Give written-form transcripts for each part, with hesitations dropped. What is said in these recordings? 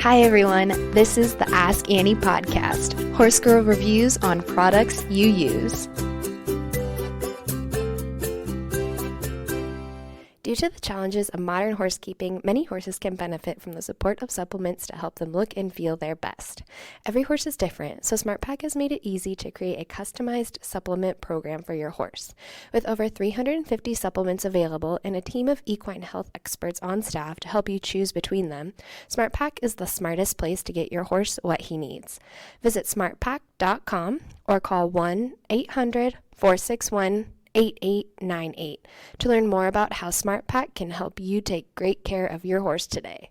Hi everyone, this is the Ask Annie podcast, horse girl reviews on products you use. Due to the challenges of modern horsekeeping, many horses can benefit from the support of supplements to help them look and feel their best. Every horse is different, so SmartPak has made it easy to create a customized supplement program for your horse. With over 350 supplements available and a team of equine health experts on staff to help you choose between them, SmartPak is the smartest place to get your horse what he needs. Visit smartpak.com or call 1-800-461-8898 to learn more about how SmartPak can help you take great care of your horse today.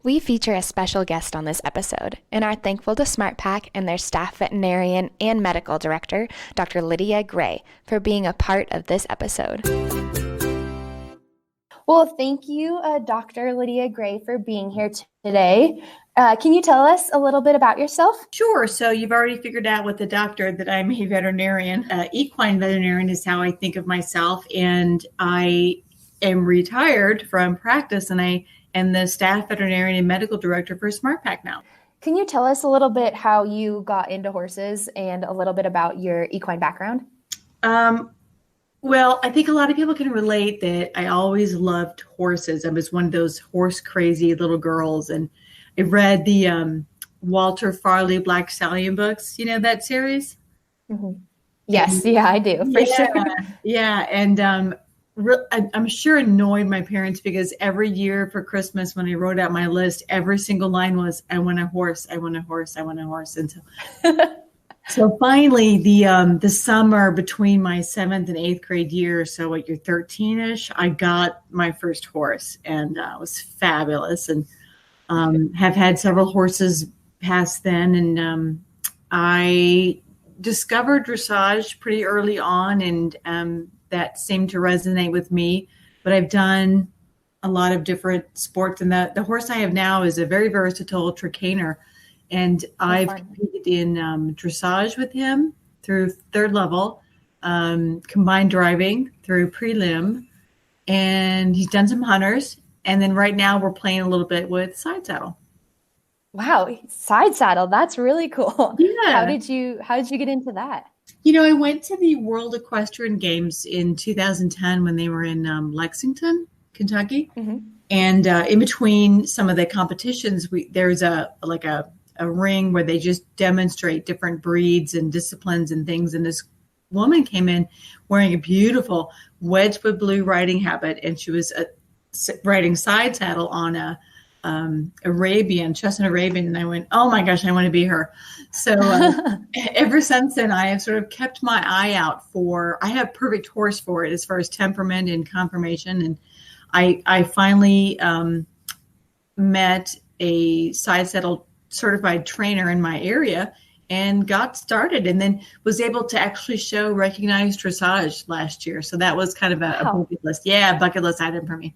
We feature a special guest on this episode and are thankful to SmartPak and their staff veterinarian and medical director, Dr. Lydia Gray, for being a part of this episode. Well, thank you, Dr. Lydia Gray, for being here today. Can you tell us a little bit about yourself? Sure. So you've already figured out with the doctor that I'm a veterinarian. Equine veterinarian is how I think of myself. And I am retired from practice, and I am the staff veterinarian and medical director for SmartPak now. Can you tell us a little bit how you got into horses and a little bit about your equine background? Well, I think a lot of people can relate that I always loved horses. I was one of those horse crazy little girls, and I read the Walter Farley Black Stallion books. You know that series? Mm-hmm. Yes, yeah, I do, for sure. Yeah, and I'm sure annoyed my parents because every year for Christmas when I wrote out my list, every single line was, I want a horse, I want a horse, I want a horse. And so finally, the summer between my 7th and 8th grade year, so at your 13-ish, I got my first horse, and it was fabulous, and have had several horses past then. And I discovered dressage pretty early on, and that seemed to resonate with me. But I've done a lot of different sports, and the horse I have now is a very versatile Trakehner. And I've competed in dressage with him through third level, combined driving through prelim, and he's done some hunters. And then right now we're playing a little bit with side saddle. Wow, side saddle. That's really cool. Yeah. How did you get into that? You know, I went to the World Equestrian Games in 2010 when they were in Lexington, Kentucky. Mm-hmm. And in between some of the competitions, there's a ring where they just demonstrate different breeds and disciplines and things. And this woman came in wearing a beautiful Wedgwood blue riding habit, and she was riding side saddle on a chestnut Arabian. And I went, oh my gosh, I want to be her. So ever since then, I have sort of kept my eye out I have perfect horse for it as far as temperament and conformation. And I finally met a side saddle certified trainer in my area and got started, and then was able to actually show recognized dressage last year. So that was kind of a bucket list. Yeah, bucket list item for me.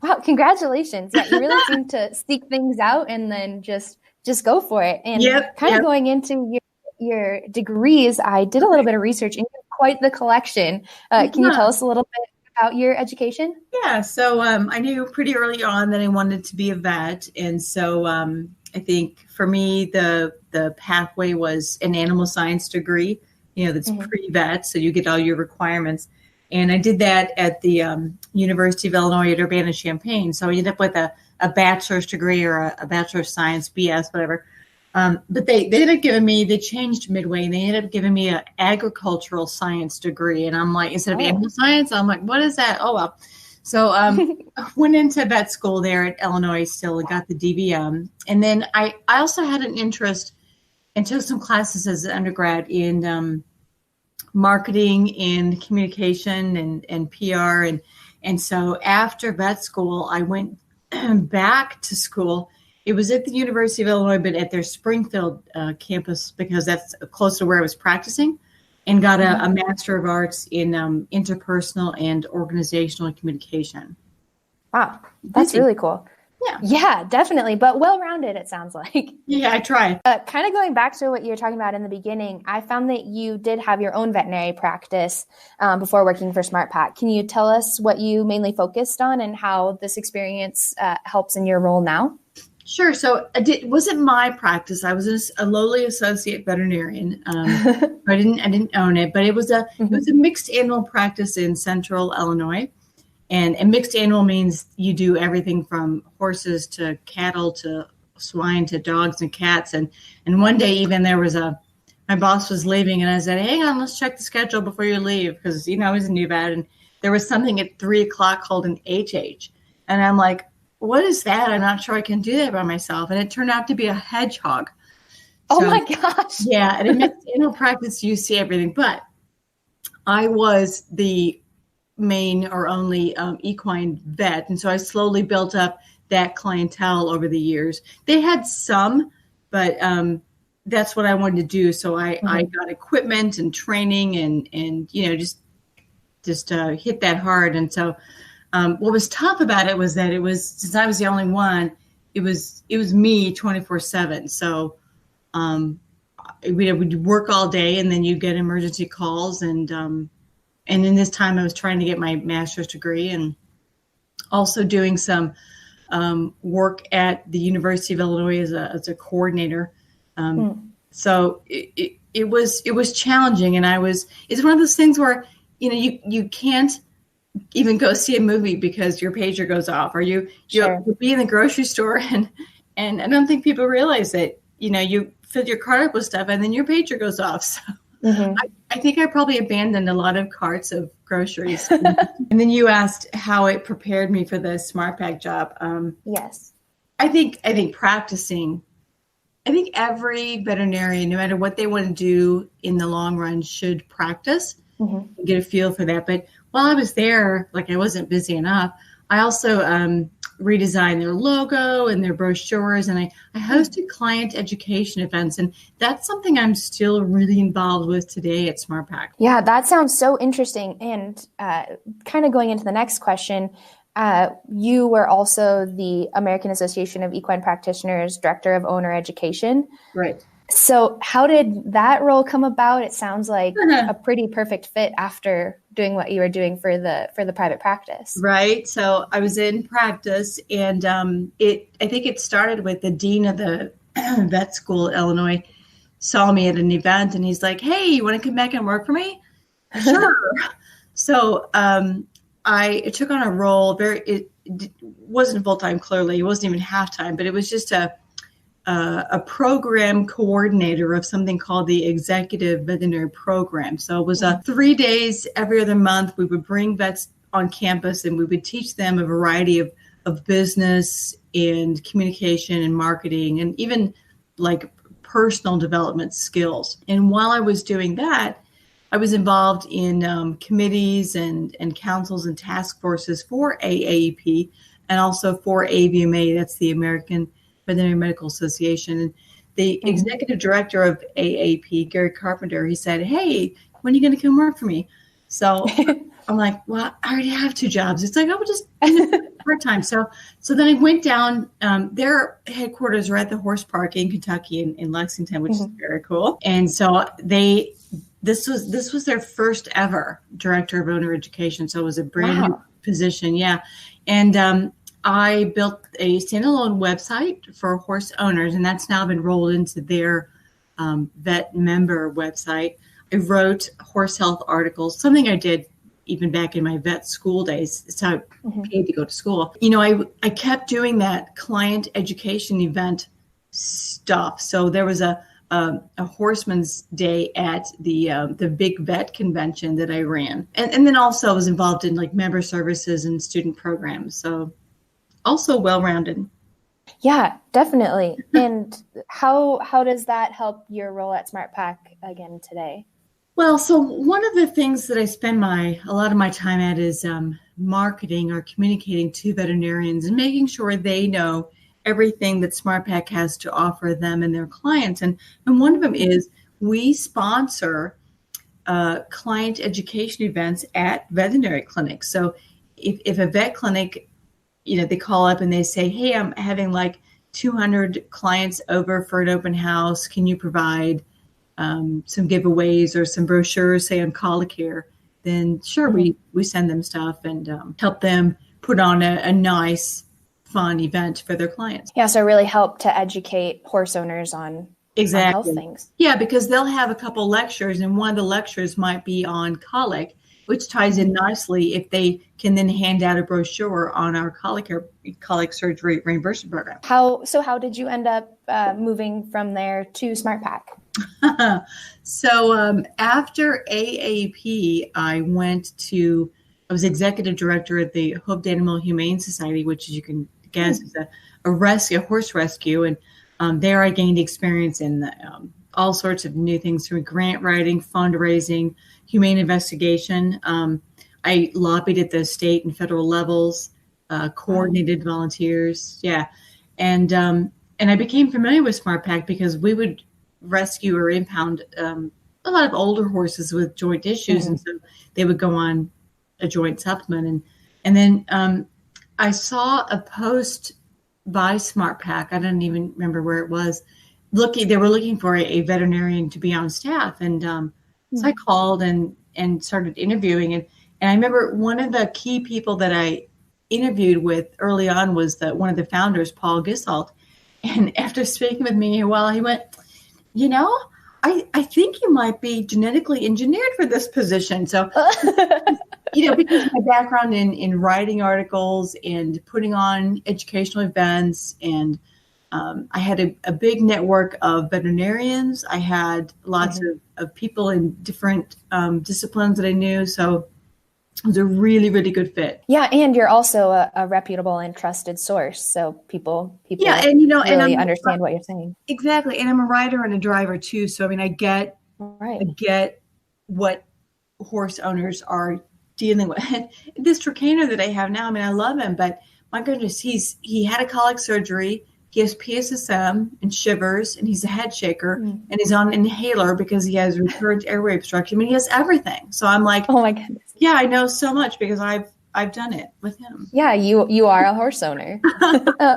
Wow, congratulations. Yeah, you really seem to seek things out and then just go for it. And going into your degrees, I did a little bit of research, and you have quite the collection. Can you tell us a little bit about your education? Yeah, so I knew pretty early on that I wanted to be a vet. And so I think for me, the pathway was an animal science degree, that's pre-vet. So you get all your requirements. And I did that at the University of Illinois at Urbana-Champaign. So I ended up with a bachelor's degree or a bachelor of science, BS, whatever. But they ended up giving me, they changed midway, and they ended up giving me an agricultural science degree. And I'm like, instead of animal science, I'm like, what is that? Oh, well. So I went into vet school there at Illinois still and got the DVM. And then I also had an interest and took some classes as an undergrad in marketing and communication and PR. And so after vet school, I went back to school. It was at the University of Illinois, but at their Springfield campus, because that's close to where I was practicing, and got a Master of Arts in interpersonal and organizational communication. Wow, that's really cool. Yeah, definitely. But well-rounded, it sounds like. Yeah, I try. Kind of going back to what you were talking about in the beginning, I found that you did have your own veterinary practice before working for SmartPak. Can you tell us what you mainly focused on and how this experience helps in your role now? Sure. So it wasn't my practice. I was a lowly associate veterinarian. I didn't own it, but it was a mixed animal practice in central Illinois. And mixed animal means you do everything from horses to cattle to swine to dogs and cats. And one day even there was my boss was leaving and I said, hang on, let's check the schedule before you leave. Because, I was a new vet and there was something at 3:00 called an HH. And I'm like, what is that? I'm not sure I can do that by myself. And it turned out to be a hedgehog. Oh my gosh. Yeah. And in mixed animal practice, you see everything. But I was the main or only equine vet. And so I slowly built up that clientele over the years. They had some, but that's what I wanted to do. So I got equipment and training and just hit that hard. And so what was tough about it was that since I was the only one, it was me 24/7. So we'd work all day and then you get emergency calls. And in this time I was trying to get my master's degree and also doing some work at the University of Illinois as a coordinator. So it was challenging. And it's one of those things where, you can't even go see a movie because your pager goes off, or you'll be in the grocery store and I don't think people realize that, you fill your cart up with stuff and then your pager goes off. So I think I probably abandoned a lot of carts of groceries. And then you asked how it prepared me for the SmartPak job. Yes. I think practicing, I think every veterinarian, no matter what they want to do in the long run, should practice and get a feel for that. But while I was there, I wasn't busy enough, I also redesigned their logo and their brochures, and I hosted client education events. And that's something I'm still really involved with today at SmartPak. Yeah, that sounds so interesting. And kind of going into the next question, you were also the American Association of Equine Practitioners Director of Owner Education. Right. So how did that role come about? It sounds like a pretty perfect fit after doing what you were doing for the private practice. Right. So I was in practice, and I think it started with the dean of the vet school at Illinois saw me at an event, and he's like, "Hey, you want to come back and work for me?" Sure. So I took on a role. It wasn't full-time, clearly. It wasn't even half-time, but it was just a program coordinator of something called the Executive Veterinary Program. So it was 3 days every other month. We would bring vets on campus and we would teach them a variety of business and communication and marketing and even personal development skills. And while I was doing that, I was involved in committees and councils and task forces for AAEP and also for AVMA. That's the American Veterinary Medical Association. And the executive director of AAP, Gary Carpenter, he said, "Hey, when are you going to come work for me?" So I'm like, "Well, I already have 2 jobs." It's like, "Oh, just part-time." So then I went down, their headquarters are at the horse park in Kentucky in Lexington, which is very cool. And so this was their first ever director of owner education. So it was a brand new position. Yeah. And, I built a standalone website for horse owners, and that's now been rolled into their vet member website. I wrote horse health articles, something I did even back in my vet school days. It's how I paid to go to school. I kept doing that client education event stuff. So there was a horseman's day at the big vet convention that I ran. And then also I was involved in member services and student programs. So also well-rounded. Yeah, definitely. And how does that help your role at SmartPak again today? Well, so one of the things that I spend a lot of my time at is marketing or communicating to veterinarians and making sure they know everything that SmartPak has to offer them and their clients. And one of them is we sponsor client education events at veterinary clinics. So if a vet clinic, they call up and they say, "Hey, I'm having 200 clients over for an open house. Can you provide some giveaways or some brochures, say on colic-care?" Then sure, we send them stuff and help them put on a nice, fun event for their clients. Yeah, so really help to educate horse owners on Exactly. health things. Yeah, because they'll have a couple lectures, and one of the lectures might be on colic, which ties in nicely if they can then hand out a brochure on our colic surgery reimbursement program. How did you end up moving from there to SmartPak? So after AAP, I was executive director at the Hoofed Animal Humane Society, which, as you can guess, is a horse rescue. And there I gained experience in all sorts of new things, through grant writing, fundraising, humane investigation. I lobbied at the state and federal levels, coordinated volunteers. Yeah. And I became familiar with SmartPak because we would rescue or impound a lot of older horses with joint issues. And so they would go on a joint supplement. And then I saw a post by SmartPak. I don't even remember where it was. They were looking for a veterinarian to be on staff. And so I called and started interviewing. And I remember one of the key people that I interviewed with early on was one of the founders, Paul Gisselt. And after speaking with me a while, he went, I think you might be genetically engineered for this position. So, because of my background in writing articles and putting on educational events, and I had a big network of veterinarians. I had lots of people in different disciplines that I knew. So it was a really, really good fit. Yeah, and you're also a reputable and trusted source, so people really understand what you're saying. Exactly, and I'm a rider and a driver too. So I get what horse owners are dealing with. This Trakehner that I have now, I love him, but my goodness, he had a colic surgery. He has PSSM and shivers, and he's a head shaker, and he's on an inhaler because he has recurrent airway obstruction. He has everything. So I'm like, oh my goodness. Yeah, I know so much because I've done it with him. Yeah, you are a horse owner.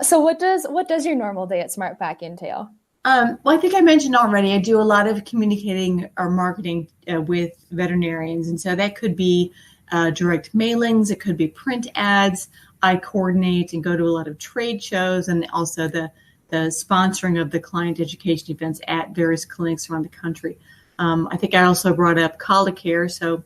So what does your normal day at SmartPak entail? Well, I think I mentioned already, I do a lot of communicating or marketing with veterinarians. And so that could be direct mailings. It could be print ads. I coordinate and go to a lot of trade shows, and also the sponsoring of the client education events at various clinics around the country. I think I also brought up colic care. So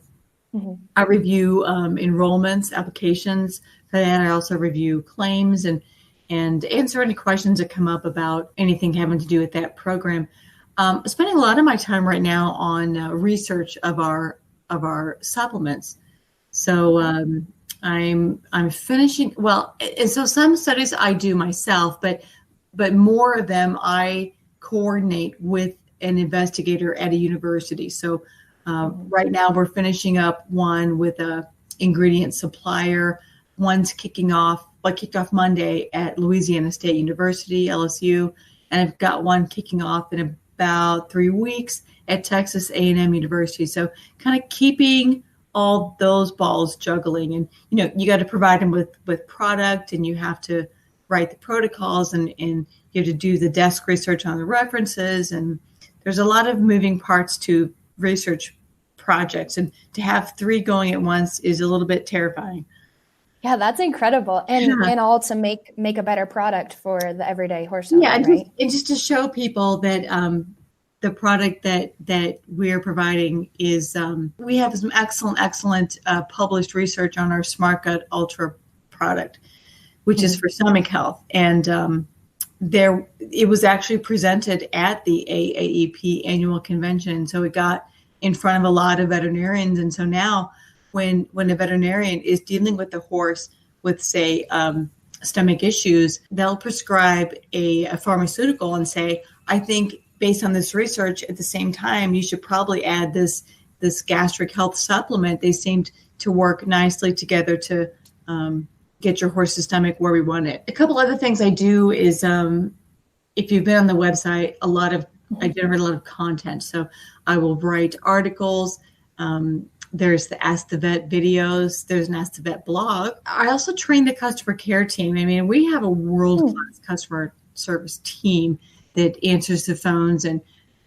I review enrollments, applications for that. I also review claims and answer any questions that come up about anything having to do with that program. I'm spending a lot of my time right now on research of our supplements. So I'm finishing, and so some studies I do myself, but more of them I coordinate with an investigator at a university. So right now we're finishing up one with a ingredient supplier. One's kicked off Monday at Louisiana State University, LSU, and I've got one kicking off in about 3 weeks at Texas A&M University. So kind of keeping all those balls juggling, and you got to provide them with product, and you have to write the protocols, and you have to do the desk research on the references, and there's a lot of moving parts to research projects, and to have 3 going at once is a little bit terrifying. Yeah, that's incredible, and all to make a better product for the everyday horse owner. Yeah, and just to show people that the product that we're providing is, we have some excellent published research on our Smart Gut Ultra product, which is for stomach health. And it was actually presented at the AAEP annual convention. So it got in front of a lot of veterinarians. And so now when a veterinarian is dealing with the horse with, say, stomach issues, they'll prescribe a pharmaceutical and say, I think, based on this research, at the same time, you should probably add this gastric health supplement. They seemed to work nicely together to get your horse's stomach where we want it. A couple other things I do is, if you've been on the website, I generate a lot of content. So I will write articles. There's the Ask the Vet videos. There's an Ask the Vet blog. I also train the customer care team. We have a world-class customer service team that answers the phones, and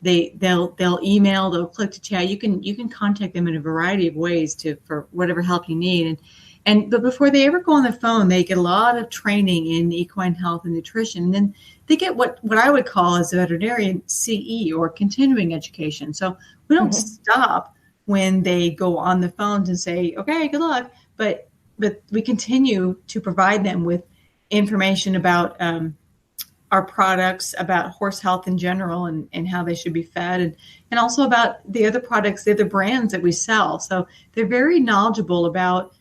they'll email, they'll click to chat. You can contact them in a variety of ways for whatever help you need. But before they ever go on the phone, they get a lot of training in equine health and nutrition. And then they get what I would call as a veterinarian CE, or continuing education. So we don't stop when they go on the phones and say, okay, good luck. But we continue to provide them with information about our products, about horse health in general, and how they should be fed, and also about the other products, the other brands that we sell. So they're very knowledgeable about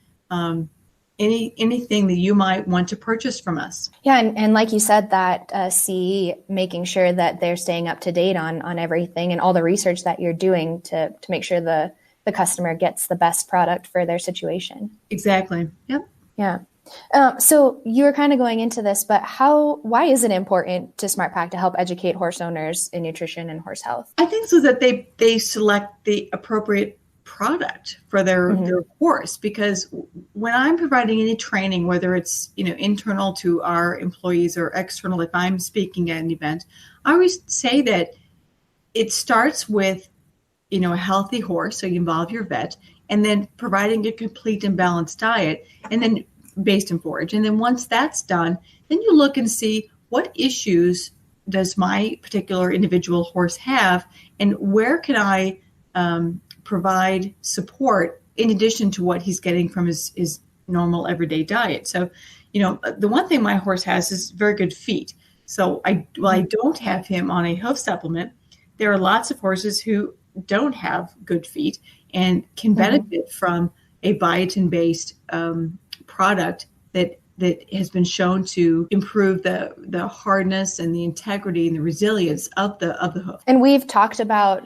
anything that you might want to purchase from us. Yeah, and like you said, that CE, making sure that they're staying up to date on everything and all the research that you're doing to make sure the customer gets the best product for their situation. Exactly. Yep. Yeah. So you were kind of going into this, but why is it important to SmartPak to help educate horse owners in nutrition and horse health? I think so that they select the appropriate product for their horse, because when I'm providing any training, whether it's internal to our employees or external, if I'm speaking at an event, I always say that it starts with a healthy horse, so you involve your vet, and then providing a complete and balanced diet, and then based in forage. And then once that's done, then you look and see what issues does my particular individual horse have, and where can I provide support in addition to what he's getting from his normal everyday diet. So, the one thing my horse has is very good feet. So I don't have him on a hoof supplement, there are lots of horses who don't have good feet and can benefit from a biotin-based product that has been shown to improve the hardness and the integrity and the resilience of the hoof. And we've talked about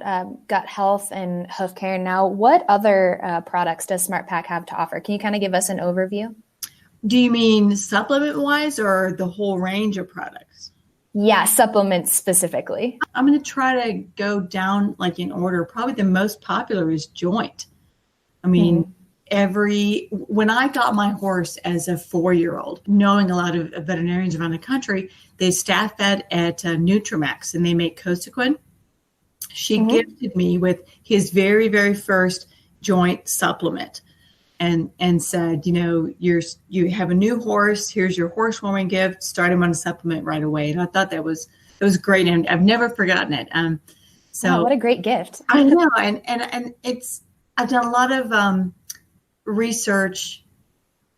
gut health and hoof care. Now, what other products does SmartPak have to offer? Can you kind of give us an overview? Do you mean supplement-wise or the whole range of products? Yeah, supplements specifically. I'm going to try to go down in order. Probably the most popular is joint. I mean, when I got my horse as a 4-year-old, knowing a lot of veterinarians around the country, they staff fed at Nutramax, and they make Cosequin. She gifted me with his very, very first joint supplement, and said, you have a new horse. Here's your horse warming gift. Start him on a supplement right away. And I thought it was great, and I've never forgotten it. So what a great gift! I know, and I've done a lot of research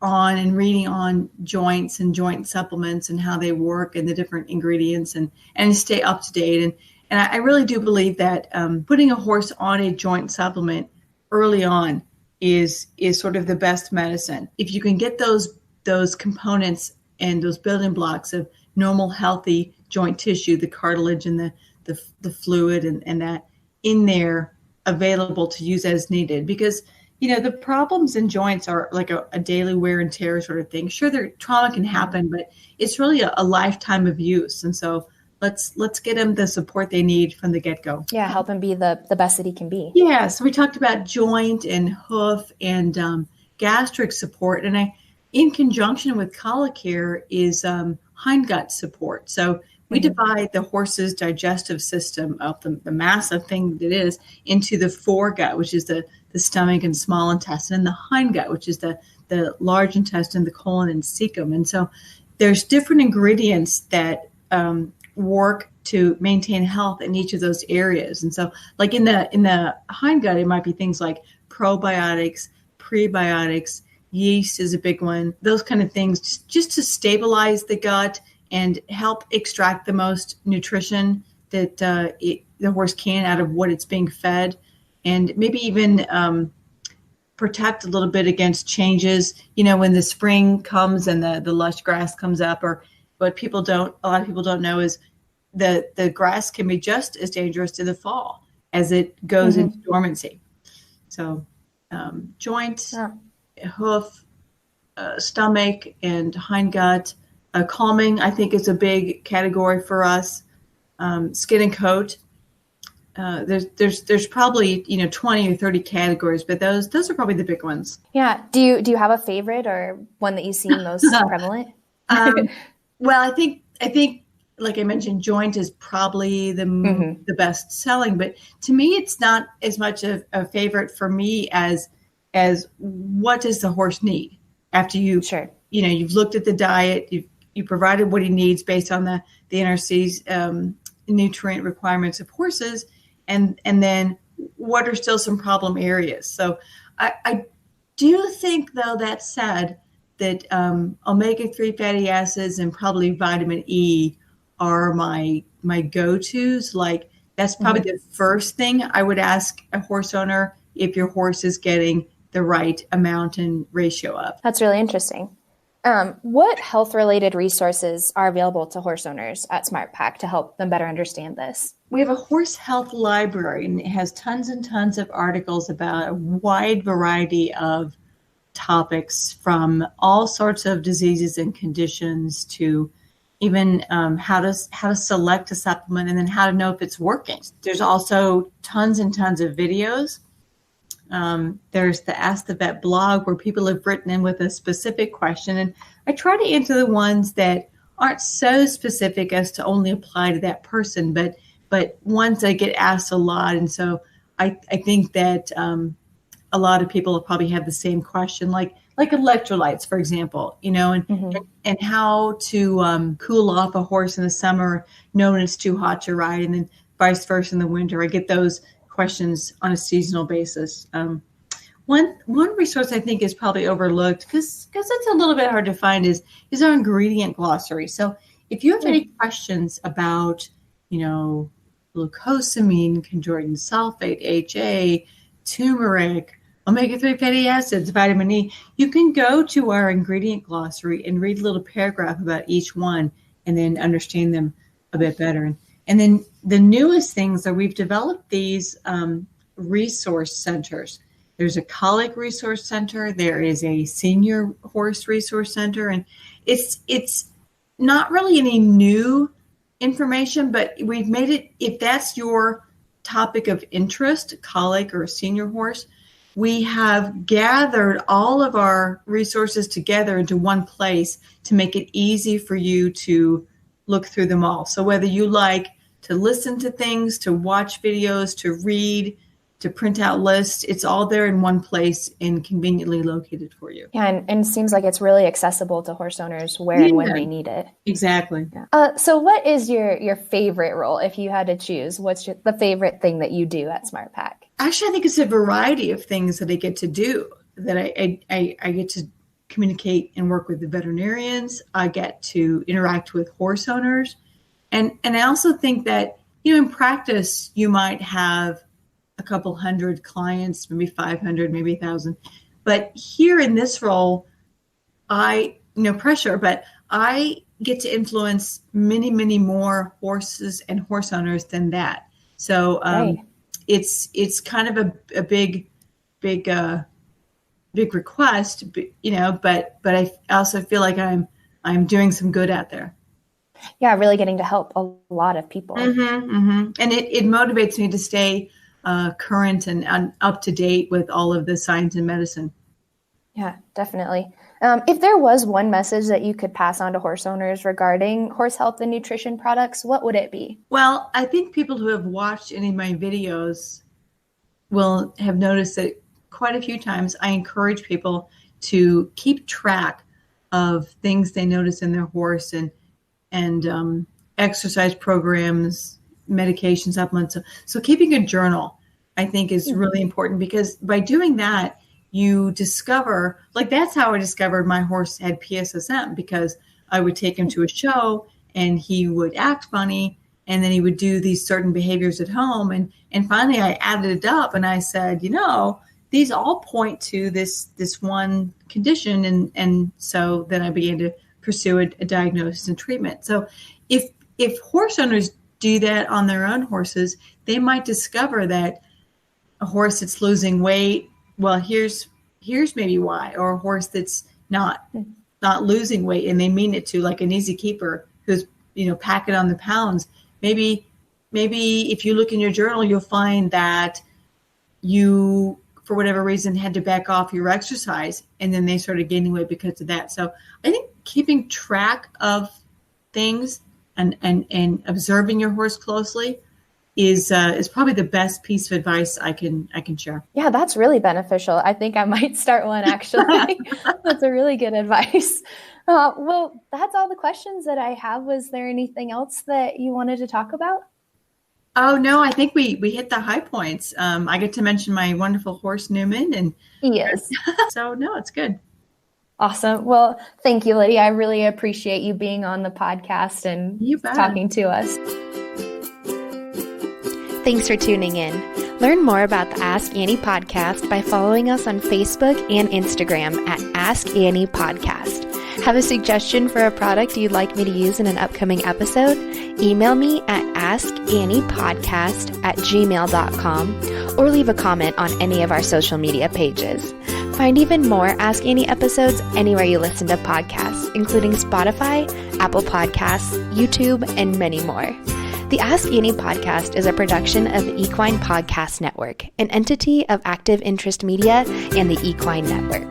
on and reading on joints and joint supplements and how they work and the different ingredients and stay up to date. And I really do believe that putting a horse on a joint supplement early on is sort of the best medicine. If you can get those components and those building blocks of normal, healthy joint tissue, the cartilage and the fluid and that in there available to use as needed, because the problems in joints are like a daily wear and tear sort of thing. Sure, trauma can happen, but it's really a lifetime of use. And so let's get them the support they need from the get-go. Yeah, help him be the best that he can be. Yeah, so we talked about joint and hoof and gastric support. And in conjunction with Colicare is hindgut support. So we divide the horse's digestive system of the massive thing that it is into the foregut, which is the stomach and small intestine, and the hindgut, which is the large intestine, the colon and cecum. And so there's different ingredients that work to maintain health in each of those areas. And so like in the hindgut, it might be things like probiotics, prebiotics, yeast is a big one, those kind of things, just to stabilize the gut and help extract the most nutrition that the horse can out of what it's being fed, and maybe even protect a little bit against changes. When the spring comes and the lush grass comes up, or what a lot of people don't know is the grass can be just as dangerous in the fall as it goes into dormancy. So joint, hoof, stomach, and hindgut. Calming, I think, is a big category for us. Skin and coat. There's probably 20 or 30 categories, but those are probably the big ones. Yeah. Do you have a favorite or one that you see most prevalent? Well, I think like I mentioned, joint is probably the best selling, but to me, it's not as much a favorite for me as what does the horse need. after you, Sure. You've looked at the diet, you provided what he needs based on the NRC's nutrient requirements of horses, and then what are still some problem areas. So I do think, though, that said, that omega-3 fatty acids and probably vitamin E are my go-tos. Like, that's probably the first thing I would ask a horse owner if your horse is getting the right amount and ratio up. That's really interesting. What health-related resources are available to horse owners at SmartPak to help them better understand this? We have a horse health library, and it has tons and tons of articles about a wide variety of topics, from all sorts of diseases and conditions to even how to select a supplement, and then how to know if it's working. There's also tons and tons of videos. There's the Ask the Vet blog, where people have written in with a specific question, and I try to answer the ones that aren't so specific as to only apply to that person, but ones that get asked a lot. And so I think that a lot of people probably have the same question, like electrolytes, for example, and how to cool off a horse in the summer, knowing it's too hot to ride, and then vice versa in the winter. I get those questions on a seasonal basis. One resource I think is probably overlooked because it's a little bit hard to find is our ingredient glossary. So if you have any questions about, glucosamine, chondroitin sulfate, HA, turmeric, omega-3 fatty acids, vitamin E, you can go to our ingredient glossary and read a little paragraph about each one and then understand them a bit better. And then the newest things are we've developed these resource centers. There's a colic resource center. There is a senior horse resource center. And it's not really any new information, but we've made it, if that's your topic of interest, colic or senior horse, we have gathered all of our resources together into one place to make it easy for you to look through them all. So whether you like to listen to things, to watch videos, to read, to print out lists, it's all there in one place and conveniently located for you. Yeah, and it seems like it's really accessible to horse owners where and when they need it. Exactly. Yeah. So what is your favorite role if you had to choose? What's the favorite thing that you do at SmartPak? Actually, I think it's a variety of things that I get to do, that I get to communicate and work with the veterinarians. I get to interact with horse owners. And I also think that, in practice, you might have a couple hundred clients, maybe 500, maybe 1,000. But here in this role, no pressure, but I get to influence many, many more horses and horse owners than that. So it's kind of a big request, but I also feel like I'm doing some good out there. Yeah, really getting to help a lot of people. And it motivates me to stay current and up to date with all of the science and medicine. Yeah, definitely. If there was one message that you could pass on to horse owners regarding horse health and nutrition products, what would it be? Well, I think people who have watched any of my videos will have noticed that quite a few times I encourage people to keep track of things they notice in their horse and exercise programs, medication supplements. So keeping a journal, I think, is really important, because by doing that, you discover, like, that's how I discovered my horse had PSSM, because I would take him to a show and he would act funny, and then he would do these certain behaviors at home. And finally I added it up and I said, these all point to this one condition. And so then I began to pursue a diagnosis and treatment. So if horse owners do that on their own horses, they might discover that a horse that's losing weight, well, here's maybe why, or a horse that's not losing weight and they mean it to, like an easy keeper who's, packing on the pounds. Maybe if you look in your journal, you'll find that you, for whatever reason, had to back off your exercise, and then they started gaining weight because of that. So I think keeping track of things and observing your horse closely is probably the best piece of advice I can share. Yeah, that's really beneficial. I think I might start one, actually. That's a really good advice. Well, that's all the questions that I have. Was there anything else that you wanted to talk about? Oh, no, I think we hit the high points. I get to mention my wonderful horse, Newman. And yes. So, no, it's good. Awesome. Well, thank you, Lydia. I really appreciate you being on the podcast and talking to us. Thanks for tuning in. Learn more about the Ask Annie podcast by following us on Facebook and Instagram at Ask Annie Podcast. Have a suggestion for a product you'd like me to use in an upcoming episode? Email me at askanniepodcast@gmail.com or leave a comment on any of our social media pages. Find even more Ask Annie episodes anywhere you listen to podcasts, including Spotify, Apple Podcasts, YouTube, and many more. The Ask Annie podcast is a production of the Equine Podcast Network, an entity of Active Interest Media and the Equine Network.